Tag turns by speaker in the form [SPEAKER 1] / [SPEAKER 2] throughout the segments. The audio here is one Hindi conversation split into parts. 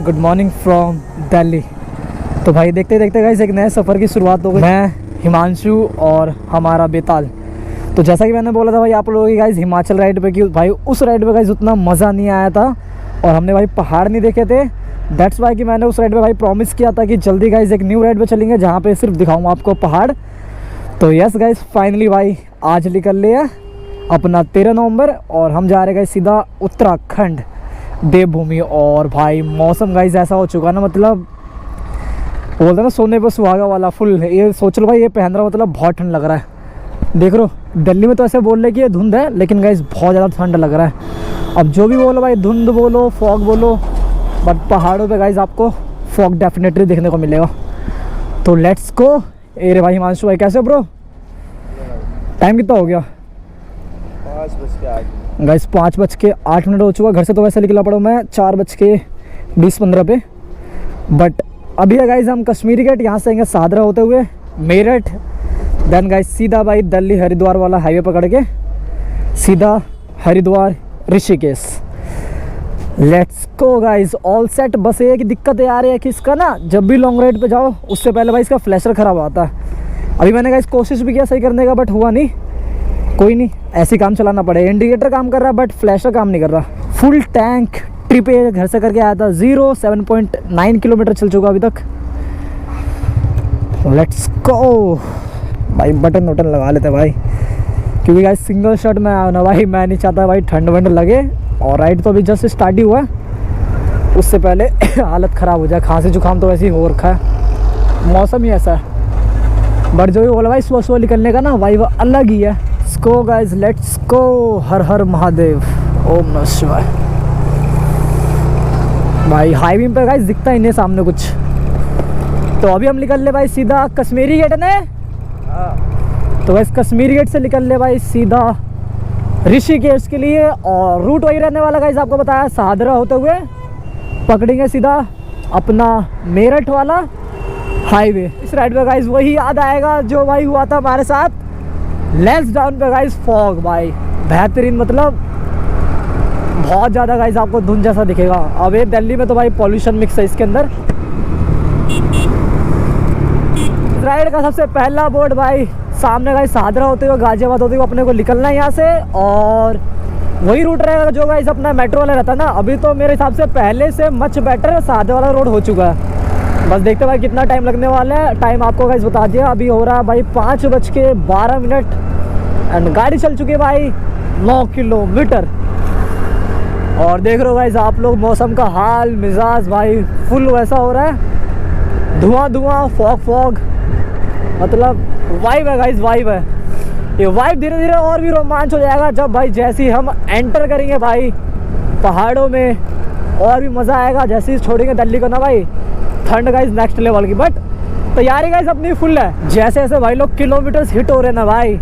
[SPEAKER 1] Good morning from Delhi. तो भाई देखते देखते गाइस एक नए सफ़र की शुरुआत हो गई। मैं हिमांशु और हमारा बेताल। तो जैसा कि मैंने बोला था भाई आप लोगों की गाइस हिमाचल राइड पे कि भाई उस राइड पे गाइस उतना मज़ा नहीं आया था और हमने भाई पहाड़ नहीं देखे थे। दैट्स वाई कि मैंने उस राइड पे भाई प्रॉमिस किया था कि जल्दी गाइस एक न्यू राइड पे चलेंगे जहाँ पे सिर्फ दिखाऊंगा आपको पहाड़। तो यस गाइस फाइनली भाई आज निकल लिया अपना 13 नवंबर और हम जा रहे हैं सीधा उत्तराखंड देवभूमि। और भाई मौसम गाइस ऐसा हो चुका है ना, मतलब बोलते ना सोने पर सुहागा वाला फुल। ये सोच लो भाई ये पहन रहा मतलब बहुत ठंड लग रहा है। देख लो दिल्ली में तो ऐसे बोल रहे कि ये धुंध है, लेकिन गाइस बहुत ज़्यादा ठंड लग रहा है। अब जो भी बोलो भाई, धुंध बोलो फॉग बोलो, बट पहाड़ों पे गाइस आपको फॉग डेफिनेटली देखने को मिलेगा। तो लेट्स गो। अरे भाई हिमांशु भाई कैसे हो ब्रो? टाइम कितना हो गया?
[SPEAKER 2] 5:08
[SPEAKER 1] गाइस 5:08 हो चुका। घर से तो वैसे निकला पड़ा मैं 4:20-15 पे। बट अभी है गाइस हम कश्मीरी गेट यहाँ से आएंगे सादरा होते हुए मेरठ, देन गाइस सीधा भाई दिल्ली हरिद्वार वाला हाईवे पकड़ के सीधा Haridwar Rishikesh. Let's go guys all set. बस ये की दिक्कत ये आ रही है कि इसका ना जब भी लॉन्ग राइड पे जाओ उससे पहले भाई इसका फ्लैशर ख़राब आता है। अभी मैंने गाइस कोशिश भी किया सही करने का बट हुआ नहीं। कोई नहीं, ऐसे काम चलाना पड़ेगा। इंडिकेटर काम कर रहा है बट फ्लैशर काम नहीं कर रहा। फुल टैंक ट्रिप घर से करके आया था 7.9 किलोमीटर चल चुका अभी तक। लेट्स गो भाई। बटन वटन लगा लेते भाई क्योंकि गाइस सिंगल शॉट में आया ना भाई। मैं नहीं चाहता भाई ठंड वंड लगे और राइड तो अभी जस्ट स्टार्ट ही हुआ है, उससे पहले हालत ख़राब हो जाए। खांसी जुकाम तो वैसे ही हो रखा है, मौसम ही ऐसा है। बट जो भी बोला भाई सुबह सुबह निकलने का ना भाई वो अलग ही है। Let's go guys let's go. हर हर महादेव, ओम नमः शिवाय। भाई हाईवे पे गाइस दिखता ही नहीं सामने कुछ। तो अभी हम निकल ले भाई सीधा कश्मीरी गेट ने। तो गाइस कश्मीरी गेट से निकल ले भाई सीधा ऋषिकेश के लिए। और रूट वही रहने वाला गाइस आपको बताया सादरा होते हुए पकड़ेंगे सीधा अपना मेरठ वाला हाईवे। इस राइड पे गाइस वही याद आएगा जो भाई हुआ था हमारे साथ लैंसडाउन पे गाइस। फॉग भाई बेहतरीन, मतलब बहुत ज़्यादा गाइस आपको धुंध जैसा दिखेगा। अब ये दिल्ली में तो भाई पॉल्यूशन मिक्स है इसके अंदर। राइड का सबसे पहला बोर्ड भाई सामने गाइस सादरा होते हुए गाजियाबाद होते हुए अपने को निकलना है यहाँ से। और वही रूट रहेगा जो गाइस अपना मेट्रो वाला रहता है ना। अभी तो मेरे हिसाब से पहले से मच बेटर सादरा वाला रोड हो चुका है। बस देखते भाई कितना टाइम लगने वाला है। टाइम आपको गाइस बता दिया, अभी हो रहा है भाई 5:12 एंड गाड़ी चल चुकी है भाई 9 किलोमीटर। और देख रहे हो गाइस आप लोग मौसम का हाल मिजाज भाई फुल वैसा हो रहा है, धुआं धुआं फॉग फॉग, मतलब वाइब है गाइस वाइब है। ये वाइब धीरे धीरे और भी रोमांच हो जाएगा जब भाई जैसे ही हम एंटर करेंगे भाई पहाड़ों में, और भी मज़ा आएगा। जैसे ही छोड़ेंगे दिल्ली को ना भाई ठंड गाइस नेक्स्ट लेवल की। बट तैयारी गाइस अपनी फुल है। जैसे जैसे भाई लोग किलोमीटर्स हिट हो रहे हैं ना भाई,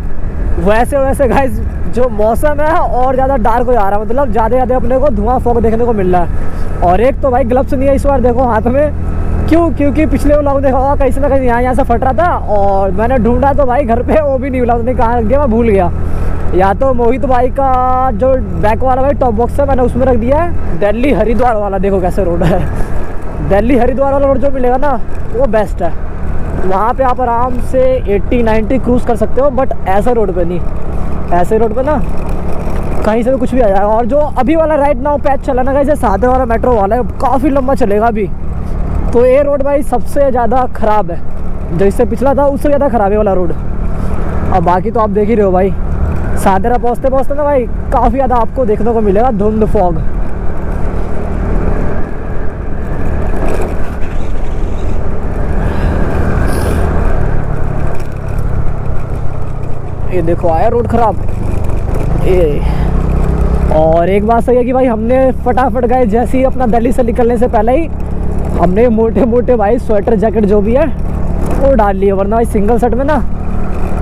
[SPEAKER 1] वैसे वैसे गाइस जो मौसम है और ज़्यादा डार्क हो जा रहा है, मतलब ज़्यादा अपने को धुआं फॉग देखने को मिल रहा है। और एक तो भाई ग्लव्स नहीं है इस बार देखो हाथ में, क्यों? क्योंकि पिछले लोग देखा होगा कहीं से ना कहीं यहाँ से फट रहा था और मैंने ढूंढा तो भाई घर पे वो भी नहीं मिला। उसने कहाँ रख दिया मैं भूल गया। या तो मोहित भाई का जो बैक वाला भाई टॉप बॉक्स है मैंने उसमें रख दिया है। दिल्ली हरिद्वार वाला देखो कैसे रोड है। दिल्ली हरिद्वार वाला रोड जो मिलेगा ना वो बेस्ट है। वहाँ पे आप आराम से 80-90 क्रूज़ कर सकते हो, बट ऐसा रोड पे नहीं। ऐसे रोड पे ना कहीं से भी कुछ भी आ जाएगा। और जो अभी वाला राइट नाउ पैच चला ना जैसे सादरा वाला मेट्रो वाला है, काफ़ी लंबा चलेगा अभी। तो ये रोड भाई सबसे ज़्यादा ख़राब है, जो इससे पिछला था उससे ज़्यादा ख़राब है वाला रोड। अब बाकी तो आप देख ही रहे हो भाई सादरा पहुँचते पहुँचते ना भाई काफ़ी ज़्यादा आपको देखने को मिलेगा धुंध फॉग। ये देखो आया रोड ख़राब ये। और एक बात सही है कि भाई हमने फटाफट गए जैसे ही अपना दिल्ली से निकलने से पहले ही हमने मोटे मोटे भाई स्वेटर जैकेट जो भी है वो डाल लिए, वरना भाई सिंगल सेट में ना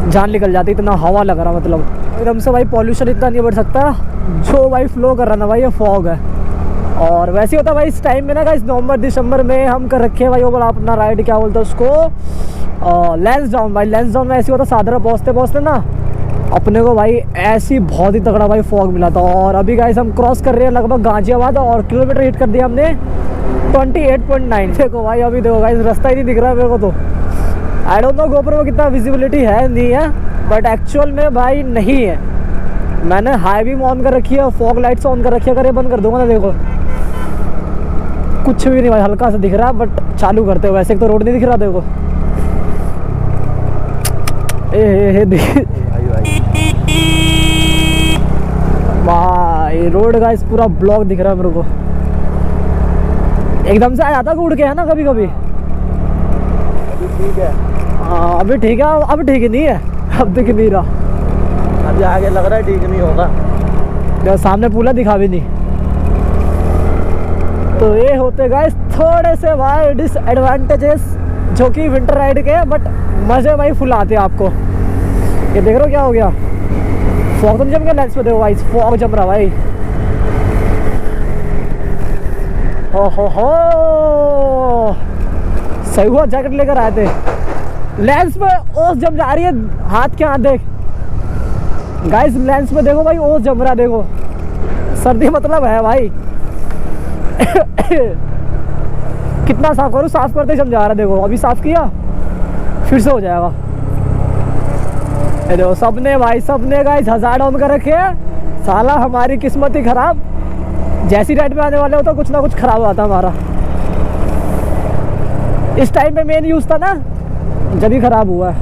[SPEAKER 1] जान निकल जाती, इतना हवा लग रहा। मतलब एकदम से भाई पॉल्यूशन इतना नहीं बढ़ सकता जो भाई फ्लो कर रहा ना भाई ये फॉग है। और वैसे होता भाई इस टाइम में ना गाइस नवंबर दिसंबर में हम कर रखे हैं भाई वो बोला अपना राइड क्या बोलते हैं उसको लैंसडाउन। भाई लैंसडाउन में ऐसे होता सादरा पहुँचते पहुँचते ना अपने को भाई ऐसी बहुत ही तगड़ा भाई फॉग मिला था। और अभी गाइस हम क्रॉस कर रहे हैं लगभग गाजियाबाद और किलोमीटर हिट कर दिया हमने 28.9। देखो भाई अभी देखो गाइस रास्ता ही नहीं दिख रहा है मेरे को तो। आई डोंट नो गोप्रो में कितना विजिबिलिटी है नहीं है, बट एक्चुअल में भाई नहीं है। मैंने हाई बीम ऑन कर रखी है और फॉग लाइट्स ऑन कर रखी है। अगर ये बंद कर दूंगा ना देखो कुछ भी नहीं भाई, हल्का सा दिख रहा है बट चालू करते हो वैसे तो रोड नहीं दिख रहा देखो। भाई रोड गाइस पूरा ब्लॉक दिख रहा है मेरे को। एकदम से आ जाता उड़ के है ना कभी कभी।
[SPEAKER 2] अभी ठीक है,
[SPEAKER 1] हाँ अभी ठीक है, अब ठीक नहीं है, अब दिख नहीं रहा।
[SPEAKER 2] अभी आगे लग रहा है ठीक नहीं होगा।
[SPEAKER 1] जब सामने पुला दिखा भी नहीं। तो ये होते गाइस थोड़े से भाई डिसएडवांटेजेस जो कि विंटर राइड के, बट मजे भाई फुल आते हैं आपको। ये देख रहे हो क्या हो गया, फॉग तो नहीं जम गया लेंस पे, देखो भाई फॉग जम रहा भाई। हो सही हुआ जैकेट लेकर आए थे। लेंस पे ओस जम जा रही है, हाथ के हाथ देख गाइस, लेंस पे देखो भाई ओस जम रहा है देखो। सर्दी मतलब है भाई। कितना साफ करूँ, साफ करते जम जा रहा है देखो। अभी साफ किया फिर से हो जाएगा। ये देखो सबने भाई सबने गाइस हज़ार ऑन कर रखे हैं। साला हमारी किस्मत ही खराब, जैसी राइड में आने वाले हो तो कुछ ना कुछ खराब होता हमारा। इस टाइम पे मेन यूज था ना जब ही खराब हुआ है।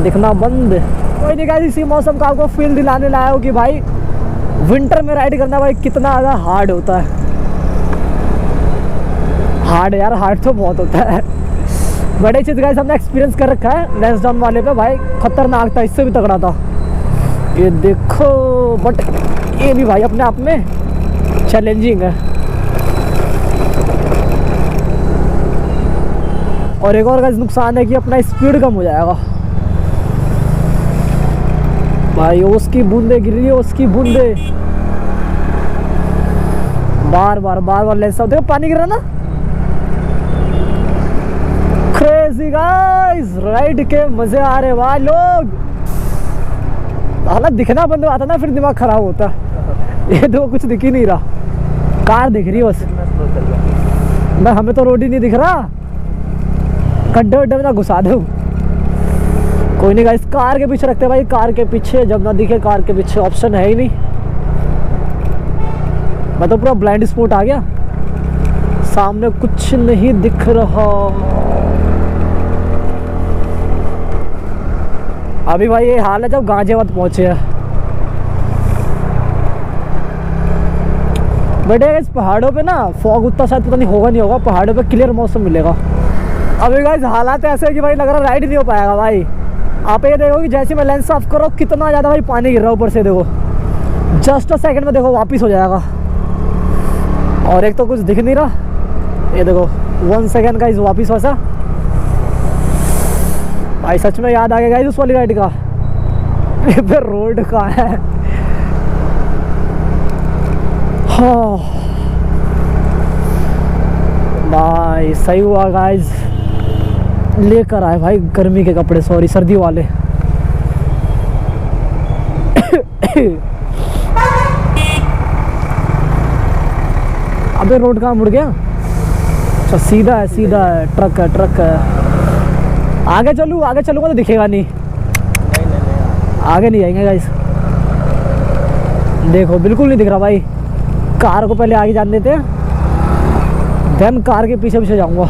[SPEAKER 1] दिखना बंद। कोई नहीं गाइस, इसी मौसम का आपको फील दिलाने लाया हो कि भाई विंटर में राइड करना भाई कितना ज़्यादा हार्ड होता है। हार्ड यार, हार्ड तो बहुत होता है। बड़े चीज़ गाइस हमने एक्सपीरियंस कर रखा है लेंस डाउन वाले पे भाई, खतरनाक था, इससे भी तगड़ा था। ये देखो, बट ये भी भाई अपने आप में चैलेंजिंग है। और एक और गाइस नुकसान है कि अपना स्पीड कम हो जाएगा भाई। उसकी बूंदे गिर रही है, उसकी बूंदे बार बार लेंस देखो पानी गिर रहा ना। क्रेजी गाइस, राइड के मजे आ रहे भाई लोग। हालात दिखना बंद हो आता ना फिर दिमाग खराब होता। ये तो कुछ दिख ही नहीं रहा, कार दिख रही है बस। मैं हमें तो रोड ही नहीं दिख रहा, गड्ढे वड्ढे में ना घुसा दो। कोई नहीं गाइस, कार के पीछे रखते भाई, कार के पीछे जब ना दिखे कार के पीछे ऑप्शन है ही नहीं। मैं तो पूरा ब्लाइंड स्पॉट आ गया, सामने कुछ नहीं दिख रहा। अभी भाई ये हाल है जब गाजियाबाद पहुंचे हैं। बेटे इस पहाड़ों पे ना फॉग उतना शायद पता नहीं होगा नहीं होगा, पहाड़ों पे क्लियर मौसम मिलेगा। अभी गाइस हालात ऐसे है कि भाई लग रहा राइड नहीं हो पाएगा भाई। आप ये देखो कि जैसे मैं लेंस साफ करो कितना ज़्यादा भाई पानी गिर रहा है ऊपर से देखो। जस्ट अ सेकंड में देखो वापस हो जाएगा। और एक तो कुछ दिख नहीं रहा, ये देखो 1 सेकंड का इस वापस वैसा। भाई सच में याद आ गया गाइस उस वाली राइड का। ये पे रोड का है। हाँ भाई सही हुआ गाइस लेकर आए भाई गर्मी के कपड़े, सॉरी सर्दी वाले। अबे रोड कहाँ मुड़ गया? अच्छा सीधा है, सीधा है, ट्रक है, ट्रक है। आगे चलूँगा तो दिखेगा नहीं। आगे नहीं जाएंगे गाइस, देखो बिल्कुल नहीं दिख रहा भाई। कार को पहले आगे जान देते हैं, देन कार के पीछे पीछे जाऊँगा।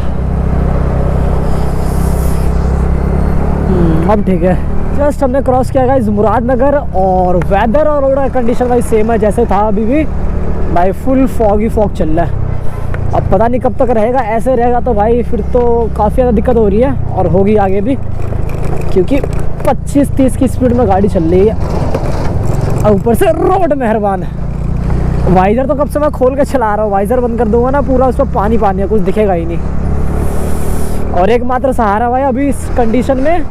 [SPEAKER 1] अब ठीक है। जस्ट हमने क्रॉस किया गाइस मुरादनगर, और वेदर और रोड कंडीशन भाई सेम है जैसे था अभी भी भाई। फुल फॉग ही फॉग चल रहा है। अब पता नहीं कब तक रहेगा, ऐसे रहेगा तो भाई फिर तो काफ़ी ज़्यादा दिक्कत हो रही है और होगी आगे भी, क्योंकि 25-30 की स्पीड में गाड़ी चल रही है और ऊपर से रोड मेहरबान है। वाइज़र तो कब से मैं खोल के चला रहा हूँ, वाइज़र बंद कर दूंगा ना पूरा उस पर पानी पानी है, कुछ दिखेगा ही नहीं। और एकमात्र सहारा भाई अभी इस कंडीशन में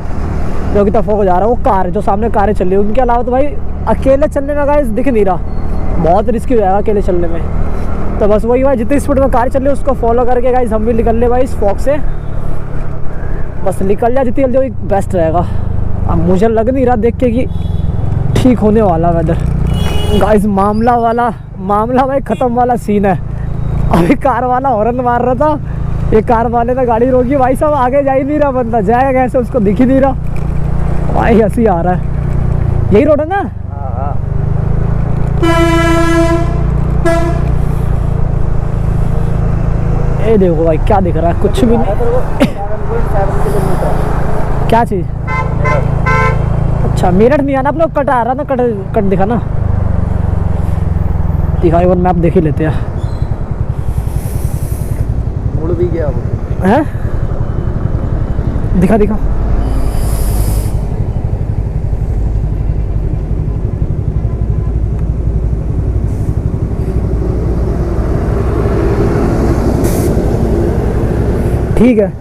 [SPEAKER 1] जो कि तफो हो जा रहा है वो कार, जो सामने कारें चल रही है। उनके अलावा तो भाई अकेले चलने में गाइस दिख नहीं रहा, बहुत रिस्की हो जाएगा अकेले चलने में। तो बस वही भाई जितनी स्पीड में कार चल रही है उसको फॉलो करके गाइस हम भी निकल ले भाई इस फॉग से। बस निकल जाए जितनी जल्दी बेस्ट रहेगा। अब मुझे लग नहीं रहा देख के कि ठीक होने वाला वेदर गाइस। मामला भाई ख़त्म वाला सीन है। अभी कार वाला हॉर्न मार रहा था, ये कार वाले ने गाड़ी रोकी, भाई साहब आगे जा ही नहीं रहा बंदा, जाएगा कैसे, उसको दिख ही नहीं रहा। भाई हंसी आ रहा है। यही रोड है ना?
[SPEAKER 2] हाँ।
[SPEAKER 1] ये देखो भाई क्या दिख रहा है, कुछ भी नहीं।
[SPEAKER 2] 7 किलोमीटर।
[SPEAKER 1] क्या चीज़? अच्छा मेरठ नहीं आना, अपना कट आ रहा ना, कट दिखा ना, दिखा एक बार मैप देख ही लेते हैं।
[SPEAKER 2] मुड़ भी गया वो।
[SPEAKER 1] है दिखा दिखा। ठीक है,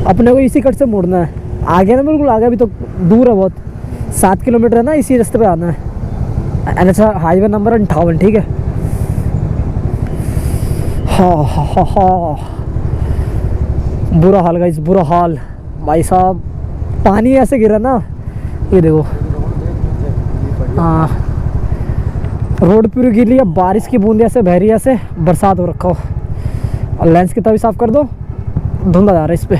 [SPEAKER 1] अपने को इसी कट से मुड़ना है, आगे ना बिल्कुल आगे, अभी तो दूर है बहुत, 7 किलोमीटर है ना, इसी रास्ते पे आना है। अच्छा हाईवे नंबर 58, ठीक है। हाँ बुरा हाल गाइस, बुरा हाल भाई साहब, पानी ऐसे गिरा ना, ये देखो। हाँ रोड पूरी गिरी है, बारिश की बूंद ऐसे बह रही है, ऐसे बरसात हो रखा हो। और लेंस की तभी साफ कर दो, धुंधा जा रहा है इस पे।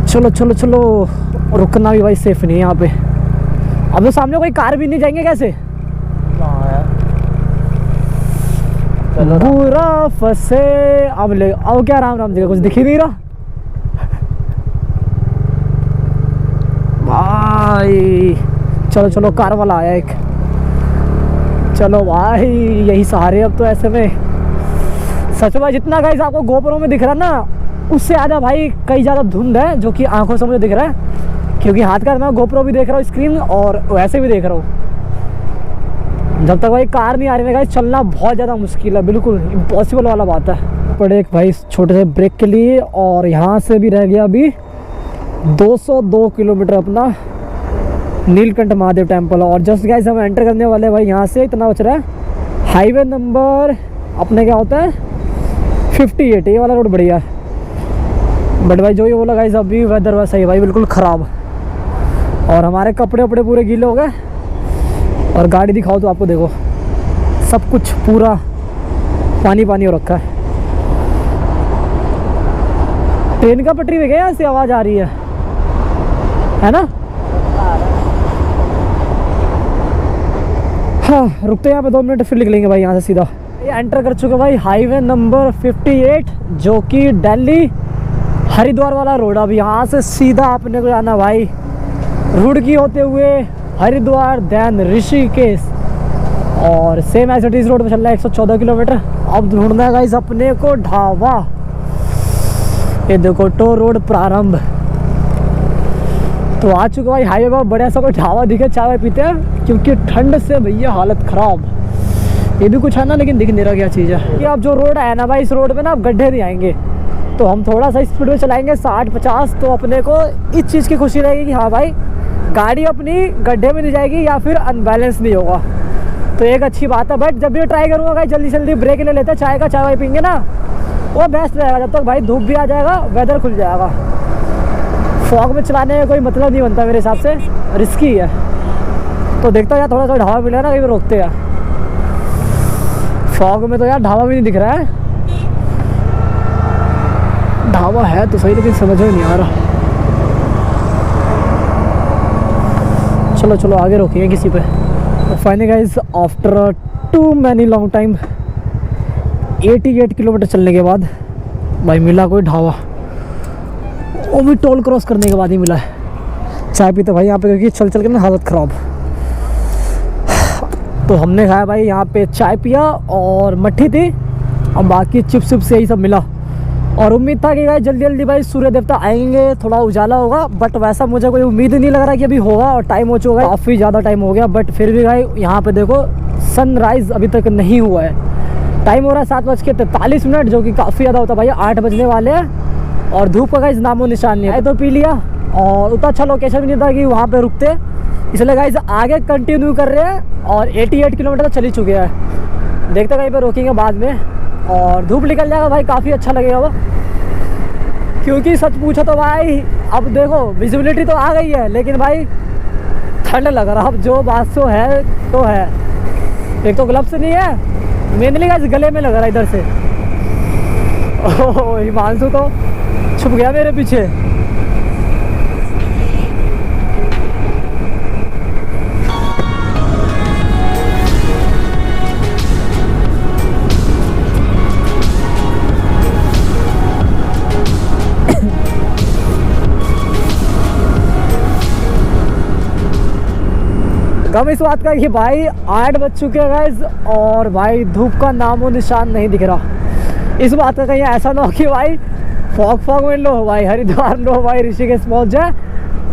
[SPEAKER 1] चलो चलो चलो, रुकना भी भाई सेफ नहीं है यहाँ पे। अब तो सामने कोई कार भी नहीं, जाएंगे कैसे? पूरा फंसे। अब ले अब क्या राम राम जी का कुछ दिख ही नहीं रहा भाई। चलो चलो, कार वाला आया एक। चलो भाई यही सहारे अब तो ऐसे में। सच में जितना गाइस आपको गोप्रो में दिख रहा ना, उससे ज़्यादा भाई कई ज़्यादा धुंध है, जो कि आंखों से मुझे दिख रहा है, क्योंकि हाथ का मैं गोप्रो भी देख रहा हूँ स्क्रीन, और वैसे भी देख रहा हूँ। जब तक भाई कार नहीं आ रही है गाइस, चलना बहुत ज़्यादा मुश्किल है, बिल्कुल इम्पॉसिबल वाला बात है। पड़े एक भाई छोटे से ब्रेक के लिए, और यहाँ से भी रह गया अभी 202 किलोमीटर अपना नीलकंठ महादेव टेम्पल। और जस्ट गाइस हम एंटर करने वाले हैं भाई, यहाँ से इतना बच रहा है। हाईवे नंबर अपने क्या होता है 58, ये वाला रोड बढ़िया है। बट भाई जो ये बोला गाइस, अभी वेदर वैसा ही भाई बिल्कुल ख़राब, और हमारे कपड़े वपड़े पूरे गीले हो गए। और गाड़ी दिखाओ तो आपको, देखो सब कुछ पूरा पानी पानी हो रखा है। ट्रेन का पटरी में गया, यहाँ से आवाज़ आ रही है ना? हाँ रुकते हैं यहाँ पे 2 मिनट, फिर निकलेंगे भाई यहाँ से सीधा। ये एंटर कर चुके भाई हाईवे नंबर 58, जो कि दिल्ली हरिद्वार वाला रोड। अब यहाँ से सीधा अपने को जाना भाई रुड़की होते हुए हरिद्वार, देन ऋषिकेश, और same as it is road पे चल रहा है 114 किलोमीटर। अब ढूंढना है गाइस अपने को ढाबा। ये देखो टो रोड प्रारंभ। तो आ चुका भाई हाईवे पर, बढ़िया सा कोई ढाबा दिखे, चाय पीते हैं, क्योंकि ठंड से भैया हालत ख़राब। ये भी कुछ है ना, लेकिन दिख नहीं रहा क्या चीज़ है। कि अब जो रोड है ना भाई, इस रोड पे ना गड्ढे नहीं आएंगे, तो हम थोड़ा सा स्पीड में चलाएंगे 60-50, तो अपने को इस चीज़ की खुशी रहेगी कि हाँ भाई गाड़ी अपनी गड्ढे में नहीं जाएगी या फिर अनबैलेंस नहीं होगा, तो एक अच्छी बात है। बट जब भी ट्राई करूँगा भाई, जल्दी जल्दी ब्रेक ले लेते हैं, चाय वाय पीएंगे ना, वो बेस्ट रहेगा। जब तक भाई धूप भी आ जाएगा, वेदर खुल जाएगा। फॉग में चलाने में कोई मतलब नहीं बनता मेरे हिसाब से, रिस्की है। तो देखता यार थोड़ा सा ढाबा मिलेगा ना, कहीं रोकते हैं। फॉग में तो यार ढाबा भी नहीं दिख रहा है, ढाबा है तो सही लेकिन समझ में नहीं आ रहा। चलो चलो आगे रोकेंगे किसी पे। Finally guys after two many long time 88 kilometre चलने के बाद भाई मिला कोई ढाबा, वो भी टोल क्रॉस करने के बाद ही मिला है। चाय पीते भाई यहाँ पे, क्योंकि चल चल के ना हालत ख़राब। तो हमने खाया भाई यहाँ पे, चाय पिया और मट्ठी थी, और बाकी चिप्स विप्स यही सब मिला। और उम्मीद था कि भाई जल्दी जल्दी भाई सूर्य देवता आएंगे, थोड़ा उजाला होगा, बट वैसा मुझे कोई उम्मीद नहीं लग रहा कि अभी होगा। और टाइम हो चुका है, काफ़ी ज़्यादा टाइम हो गया, बट फिर भी भाई यहाँ पे देखो सनराइज़ अभी तक नहीं हुआ है। टाइम हो रहा है 7:43, जो कि काफ़ी ज़्यादा होता है भाई, 8 बजने वाले हैं। और धूप का गाइस नामो निशान नहीं है। तो पी लिया, और उतना अच्छा लोकेशन भी नहीं था कि वहाँ पे रुकते, इसलिए गाइस आगे कंटिन्यू कर रहे हैं। और 88 किलोमीटर तो चल ही चुके हैं, देखते कहीं पे रोकेंगे बाद में। और धूप निकल जाएगा भाई, काफ़ी अच्छा लगेगा वो, क्योंकि सच पूछो तो भाई अब देखो विजिबिलिटी तो आ गई है, लेकिन भाई ठंड लग रहा। अब जो बात तो है, एक तो ग्लव्स नहीं है, मेनली गाइस गले में लग रहा है इधर से। ओह हिमांशु तो छुप गया मेरे पीछे। गम इस बात का कि भाई 8 बज चुके हैं गाइस और भाई धूप का नामो निशान नहीं दिख रहा। इस बात का कहीं ऐसा ना हो कि भाई फॉग में लो भाई हरिद्वार लो भाई ऋषिकेश पहुंच जाए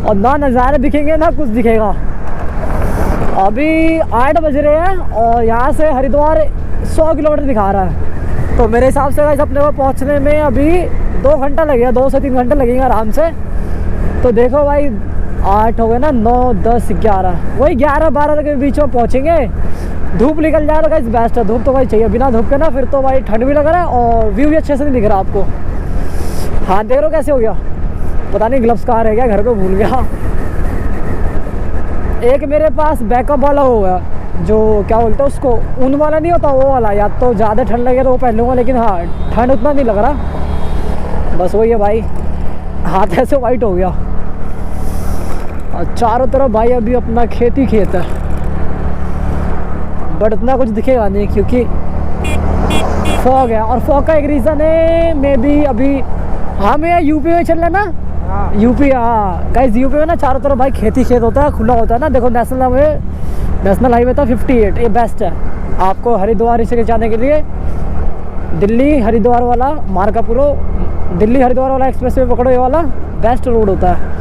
[SPEAKER 1] और ना नज़ारे दिखेंगे ना कुछ दिखेगा। अभी 8 बज रहे हैं और यहाँ से हरिद्वार 100 किलोमीटर दिखा रहा है। तो मेरे हिसाब से गाइस अपने को पहुँचने में अभी 2 घंटा लगेगा, 2 से 3 घंटे लगेंगे आराम से। तो देखो भाई 8 हो गए ना, 9, 10, 11 वही 11-12 तक के बीच में पहुँचेंगे। धूप निकल जाए तो गाइस बेस्ट है। धूप तो भाई चाहिए, बिना धूप के ना फिर तो भाई ठंड भी लग रहा है और व्यू भी अच्छे से नहीं दिख रहा आपको। हाथ देख रहे हो कैसे हो गया, पता नहीं ग्लव्स कहाँ रह गया, घर पे भूल गया। एक मेरे पास बैकअप वाला होगा जो क्या बोलते हैं उसको, ऊन वाला नहीं होता वो वाला, या तो ज़्यादा ठंड लगे तो वो पहन लूँगा, लेकिन हाँ ठंड उतना नहीं लग रहा। बस वही है भाई, हाथ ऐसे वाइट हो गया। और चारों तरफ भाई अभी अपना खेत ही खेत है, बट इतना कुछ दिखेगा नहीं क्योंकि फॉग है। और फॉग का एक रीज़न है मे बी अभी हमें यूपी में चल रहे ना।
[SPEAKER 2] हाँ
[SPEAKER 1] यूपी, हाँ गाइस यूपी में ना चारों तरफ भाई खेती खेत होता है, खुला होता है ना। देखो नेशनल हाईवे था 58, ये बेस्ट है आपको हरिद्वार ऋषिकेश जाने के लिए। दिल्ली हरिद्वार वाला मार्कापुरो, दिल्ली हरिद्वार वाला एक्सप्रेस वे पकड़ो, ये वाला बेस्ट रोड होता है।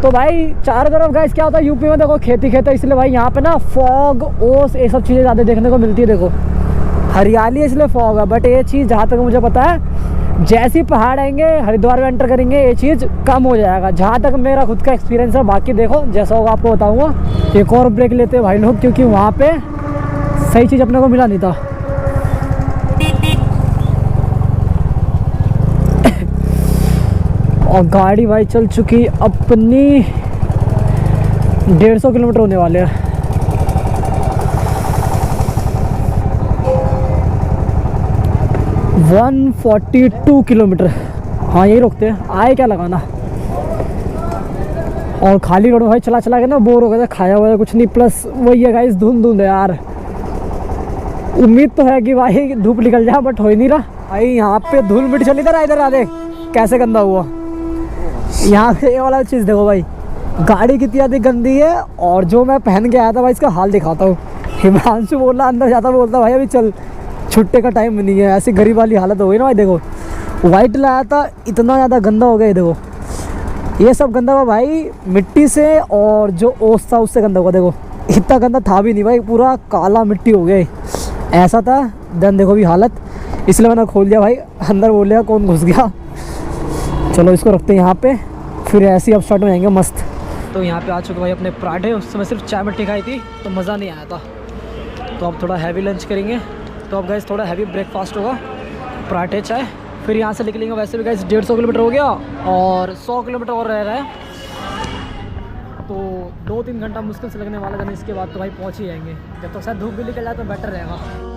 [SPEAKER 1] तो भाई चारों तरफ गाइस क्या होता है यूपी में, देखो खेती खेत है, इसलिए भाई यहाँ पे ना फॉग ओस ये सब चीज़ें ज़्यादा देखने को मिलती है। देखो हरियाली है इसलिए फॉग है, बट ये चीज़ जहाँ तक मुझे पता है जैसे ही पहाड़ आएंगे हरिद्वार में एंटर करेंगे ये चीज़ कम हो जाएगा, जहाँ तक मेरा खुद का एक्सपीरियंस है। बाकी देखो जैसा होगा आपको बताऊँगा। एक और ब्रेक लेते हैं भाई लोग, क्योंकि वहाँ पे सही चीज़ अपने को मिला नहीं था। और गाड़ी भाई चल चुकी अपनी 150 किलोमीटर होने वाले हैं। वन 42 किलोमीटर, हाँ यही रोकते हैं, आए क्या लगाना। और खाली रोड भाई चला चला के ना बोर हो गया था, खाया हुआ है कुछ नहीं, प्लस वही है गाइस धुंध है यार। उम्मीद तो है कि भाई धूप निकल जाए बट हो ही नहीं रहा भाई। यहाँ पे धूल मिट्टी चली, इधर आ देख कैसे गंदा हुआ। यहाँ पे ये वाला चीज़ देखो भाई, गाड़ी कितनी ज़्यादा गंदी है। और जो मैं पहन के आया था भाई इसका हाल दिखाता हूँ। हिमांशु बोला अंदर जाता, बोलता भाई अभी चल छुट्टे का टाइम नहीं है, ऐसी गरीब वाली हालत हो गई ना भाई। देखो वाइट लाया था, इतना ज़्यादा गंदा हो गया। ये देखो ये सब गंदा हुआ भाई मिट्टी से, और जो ओस था उससे गंदा हुआ। देखो इतना गंदा था भी नहीं भाई, पूरा काला मिट्टी हो गया ऐसा था। देन देखो भी हालत, इसलिए मैंने खोल दिया भाई, अंदर बोल लिया कौन घुस गया। चलो इसको रखते हैं यहाँ पे, फिर ऐसे ही अब स्टार्ट हो जाएंगे मस्त। तो यहाँ पे आ चुके भाई अपने पराठे, उस समय सिर्फ चाय मट्टी खाई थी तो मज़ा नहीं आया था। तो अब थोड़ा हैवी लंच करेंगे, तो अब गाइस थोड़ा हैवी ब्रेकफास्ट होगा, पराठे चाय, फिर यहाँ से निकलेंगे। वैसे भी गाइस 150 किलोमीटर हो गया और 100 किलोमीटर और रह रहा है, तो 2-3 घंटा मुश्किल से लगने वाला है। इसके बाद तो भाई पहुँच ही जाएंगे, जब तक शायद धूप भी निकल जाए तो बेटर रहेगा।